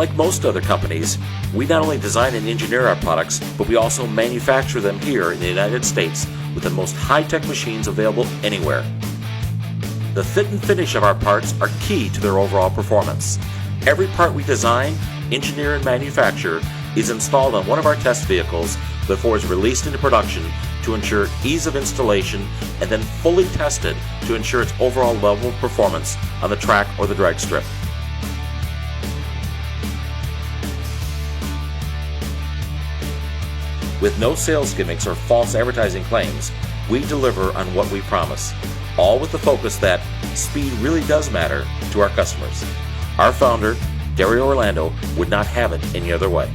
Like most other companies, we not only design and engineer our products, but we also manufacture them here in the United States with the most high-tech machines available anywhere. The fit and finish of our parts are key to their overall performance. Every part we design, engineer, and manufacture is installed on one of our test vehicles before it's released into production to ensure ease of installation, and then fully tested to ensure its overall level of performance on the track or the drag strip. With no sales gimmicks or false advertising claims, we deliver on what we promise, all with the focus that speed really does matter to our customers. Our founder, Dario Orlando, would not have it any other way.